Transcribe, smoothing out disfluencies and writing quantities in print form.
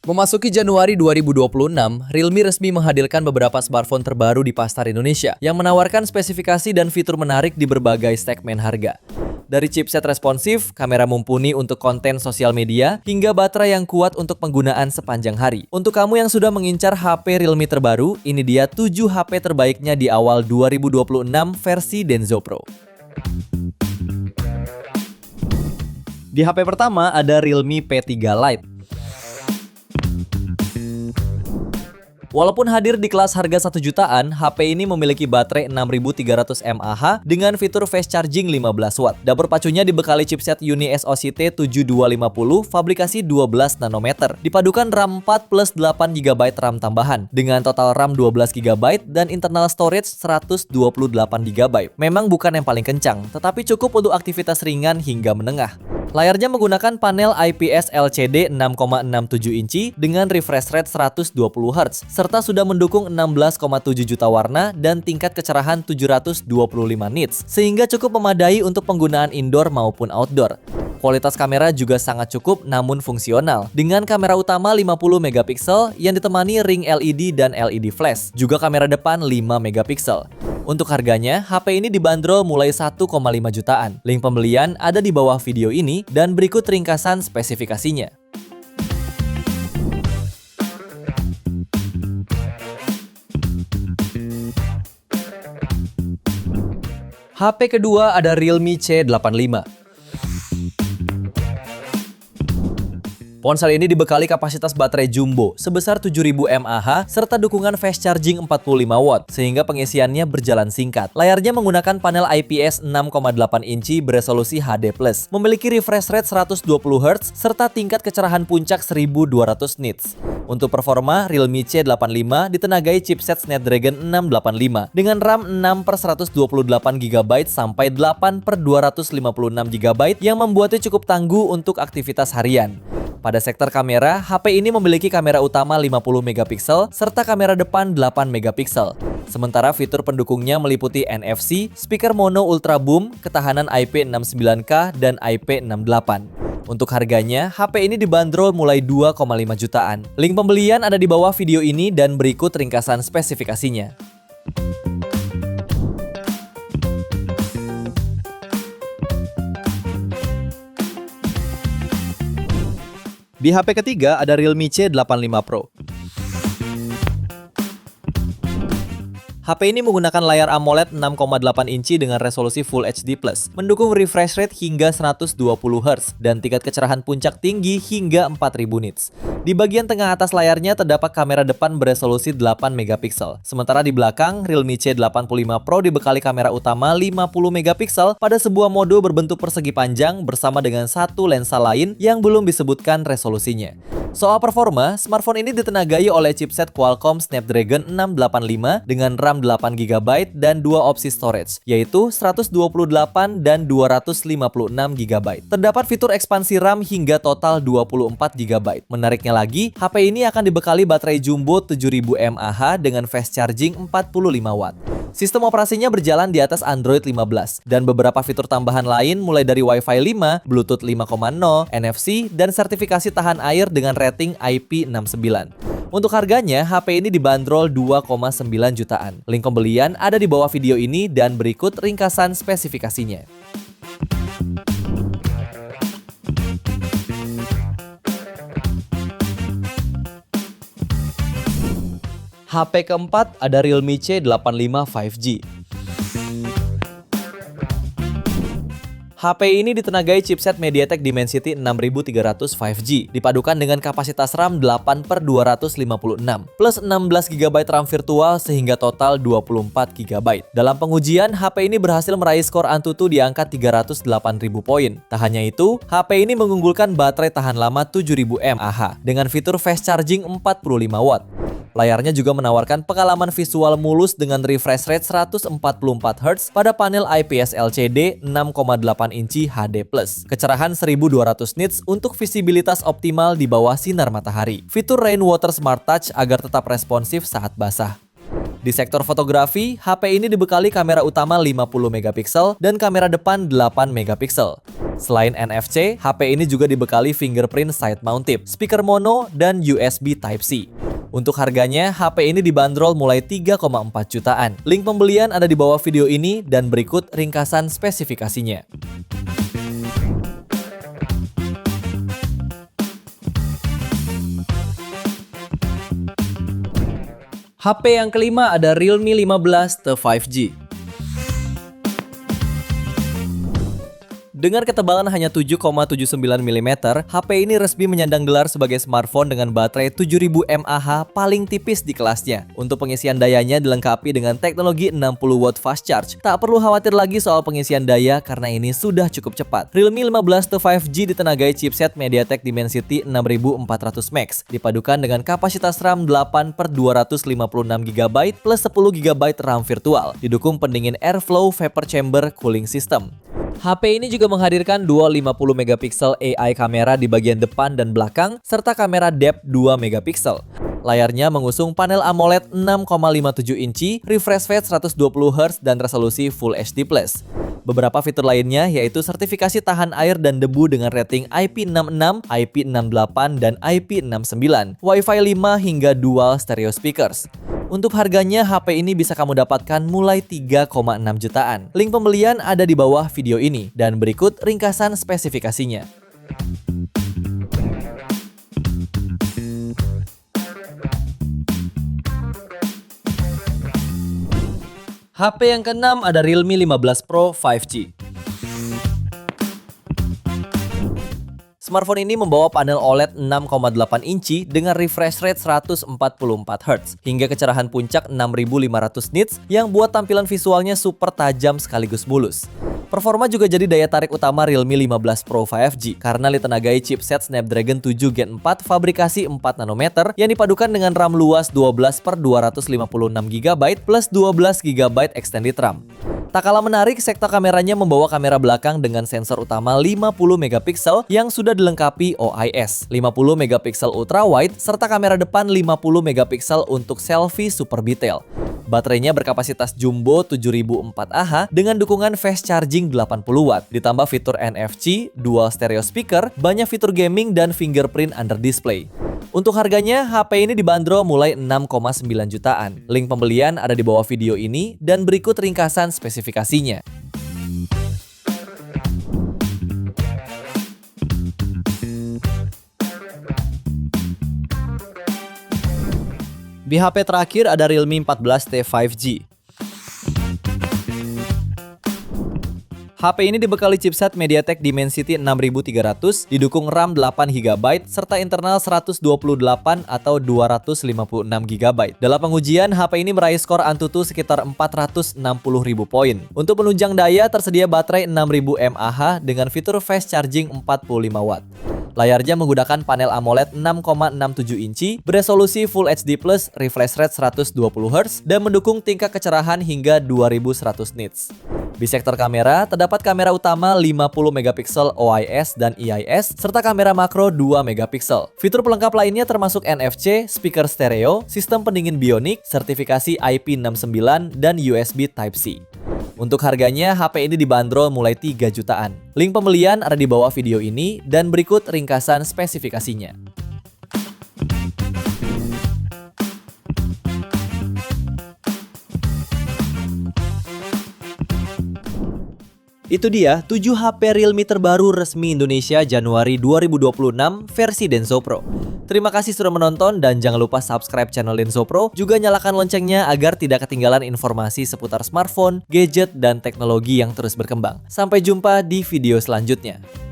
Memasuki Januari 2026, Realme resmi menghadirkan beberapa smartphone terbaru di pasar Indonesia yang menawarkan spesifikasi dan fitur menarik di berbagai segmen harga. Dari chipset responsif, kamera mumpuni untuk konten sosial media, hingga baterai yang kuat untuk penggunaan sepanjang hari. Untuk kamu yang sudah mengincar HP Realme terbaru, ini dia 7 HP terbaiknya di awal 2026 versi Denso Pro. Di HP pertama ada Realme P3 Lite. Walaupun hadir di kelas harga 1 jutaan, HP ini memiliki baterai 6300 mAh dengan fitur fast charging 15 watt. Dapur pacunya dibekali chipset Uni SoC T7250 fabrikasi 12 nanometer. Dipadukan RAM 4 plus 8 GB RAM tambahan dengan total RAM 12 GB dan internal storage 128 GB. Memang bukan yang paling kencang, tetapi cukup untuk aktivitas ringan hingga menengah. Layarnya menggunakan panel IPS LCD 6,67 inci dengan refresh rate 120 Hz serta sudah mendukung 16,7 juta warna dan tingkat kecerahan 725 nits sehingga cukup memadai untuk penggunaan indoor maupun outdoor. Kualitas kamera juga sangat cukup namun fungsional dengan kamera utama 50 megapiksel yang ditemani ring LED dan LED flash, juga kamera depan 5 megapiksel. Untuk harganya, HP ini dibanderol mulai 1,5 jutaan. Link pembelian ada di bawah video ini dan berikut ringkasan spesifikasinya. HP kedua ada Realme C85. Ponsel ini dibekali kapasitas baterai jumbo sebesar 7000 mAh serta dukungan fast charging 45 watt sehingga pengisiannya berjalan singkat. Layarnya menggunakan panel IPS 6,8 inci beresolusi HD+, memiliki refresh rate 120 Hz serta tingkat kecerahan puncak 1200 nits. Untuk performa, Realme C85 ditenagai chipset Snapdragon 685 dengan RAM 6/128 GB sampai 8/256 GB yang membuatnya cukup tangguh untuk aktivitas harian. Pada sektor kamera, HP ini memiliki kamera utama 50 megapiksel serta kamera depan 8 megapiksel. Sementara fitur pendukungnya meliputi NFC, speaker mono ultra boom, ketahanan IP69K dan IP68. Untuk harganya, HP ini dibanderol mulai 2,5 jutaan. Link pembelian ada di bawah video ini dan berikut ringkasan spesifikasinya. Di HP ketiga ada Realme C85 Pro. HP ini menggunakan layar AMOLED 6,8 inci dengan resolusi Full HD+, mendukung refresh rate hingga 120 Hz dan tingkat kecerahan puncak tinggi hingga 4000 nits. Di bagian tengah atas layarnya terdapat kamera depan beresolusi 8 megapiksel. Sementara di belakang, Realme C85 Pro dibekali kamera utama 50 megapiksel pada sebuah mode berbentuk persegi panjang bersama dengan satu lensa lain yang belum disebutkan resolusinya. Soal performa, smartphone ini ditenagai oleh chipset Qualcomm Snapdragon 685 dengan RAM 8 GB dan dua opsi storage, yaitu 128 dan 256 GB. Terdapat fitur ekspansi RAM hingga total 24 GB. Menariknya lagi, HP ini akan dibekali baterai jumbo 7000 mAh dengan fast charging 45 watt. Sistem operasinya berjalan di atas Android 15 dan beberapa fitur tambahan lain mulai dari Wi-Fi 5, Bluetooth 5.0, NFC, dan sertifikasi tahan air dengan rating IP69. Untuk harganya, HP ini dibanderol 2,9 jutaan. Link pembelian ada di bawah video ini dan berikut ringkasan spesifikasinya. HP keempat ada Realme C85 5G. HP ini ditenagai chipset MediaTek Dimensity 6300 5G, dipadukan dengan kapasitas RAM 8/256, plus 16 GB RAM virtual sehingga total 24 GB. Dalam pengujian, HP ini berhasil meraih skor Antutu di angka 308.000 poin. Tak hanya itu, HP ini mengunggulkan baterai tahan lama 7000 mAh dengan fitur fast charging 45 watt. Layarnya juga menawarkan pengalaman visual mulus dengan refresh rate 144 Hz pada panel IPS LCD 6,8 inci HD+. Kecerahan 1200 nits untuk visibilitas optimal di bawah sinar matahari. Fitur Rainwater Smart Touch agar tetap responsif saat basah. Di sektor fotografi, HP ini dibekali kamera utama 50 megapiksel dan kamera depan 8 megapiksel. Selain NFC, HP ini juga dibekali fingerprint side mount tip, speaker mono, dan USB Type-C. Untuk harganya, HP ini dibanderol mulai 3,4 jutaan. Link pembelian ada di bawah video ini dan berikut ringkasan spesifikasinya. HP yang kelima ada Realme 15T 5G. Dengan ketebalan hanya 7,79 mm, HP ini resmi menyandang gelar sebagai smartphone dengan baterai 7000 mAh paling tipis di kelasnya. Untuk pengisian dayanya dilengkapi dengan teknologi 60W fast charge. Tak perlu khawatir lagi soal pengisian daya karena ini sudah cukup cepat. Realme 15T 5G ditenagai chipset MediaTek Dimensity 6400 Max, dipadukan dengan kapasitas RAM 8/256GB plus 10GB RAM virtual, didukung pendingin airflow vapor chamber cooling system. HP ini juga menghadirkan dual 50MP AI kamera di bagian depan dan belakang, serta kamera depth 2MP. Layarnya mengusung panel AMOLED 6,57 inci, refresh rate 120Hz dan resolusi Full HD+. Beberapa fitur lainnya yaitu sertifikasi tahan air dan debu dengan rating IP66, IP68, dan IP69, Wi-Fi 5 hingga dual stereo speakers. Untuk harganya, HP ini bisa kamu dapatkan mulai 3,6 jutaan. Link pembelian ada di bawah video ini dan berikut ringkasan spesifikasinya. HP yang keenam ada Realme 15 Pro 5G. Smartphone ini membawa panel OLED 6,8 inci dengan refresh rate 144Hz hingga kecerahan puncak 6500 nits yang buat tampilan visualnya super tajam sekaligus mulus. Performa juga jadi daya tarik utama Realme 15 Pro 5G karena ditenagai chipset Snapdragon 7 Gen 4 fabrikasi 4nm yang dipadukan dengan RAM luas 12/256GB plus 12GB extended RAM. Tak kalah menarik, sektor kameranya membawa kamera belakang dengan sensor utama 50MP yang sudah dilengkapi OIS, 50MP ultra wide, serta kamera depan 50MP untuk selfie super detail. Baterainya berkapasitas jumbo 7004Ah dengan dukungan fast charging 80W, ditambah fitur NFC, dual stereo speaker, banyak fitur gaming, dan fingerprint under display. Untuk harganya, HP ini dibanderol mulai 6,9 jutaan. Link pembelian ada di bawah video ini dan berikut ringkasan spesifikasinya. Di HP terakhir ada Realme 14T 5G. HP ini dibekali chipset MediaTek Dimensity 6300, didukung RAM 8GB, serta internal 128 atau 256GB. Dalam pengujian, HP ini meraih skor Antutu sekitar 460.000 poin. Untuk penunjang daya, tersedia baterai 6000 mAh dengan fitur fast charging 45W. Layarnya menggunakan panel AMOLED 6,67 inci, beresolusi Full HD+, refresh rate 120Hz, dan mendukung tingkat kecerahan hingga 2100 nits. Di sektor kamera, terdapat kamera utama 50MP OIS dan EIS, serta kamera makro 2MP. Fitur pelengkap lainnya termasuk NFC, speaker stereo, sistem pendingin Bionic, sertifikasi IP69, dan USB Type-C. Untuk harganya, HP ini dibanderol mulai 3 jutaan. Link pembelian ada di bawah video ini dan berikut ringkasan spesifikasinya. Itu dia 7 HP Realme terbaru resmi Indonesia Januari 2026 versi Denso Pro. Terima kasih sudah menonton dan jangan lupa subscribe channel Denso Pro, juga nyalakan loncengnya agar tidak ketinggalan informasi seputar smartphone, gadget, dan teknologi yang terus berkembang. Sampai jumpa di video selanjutnya.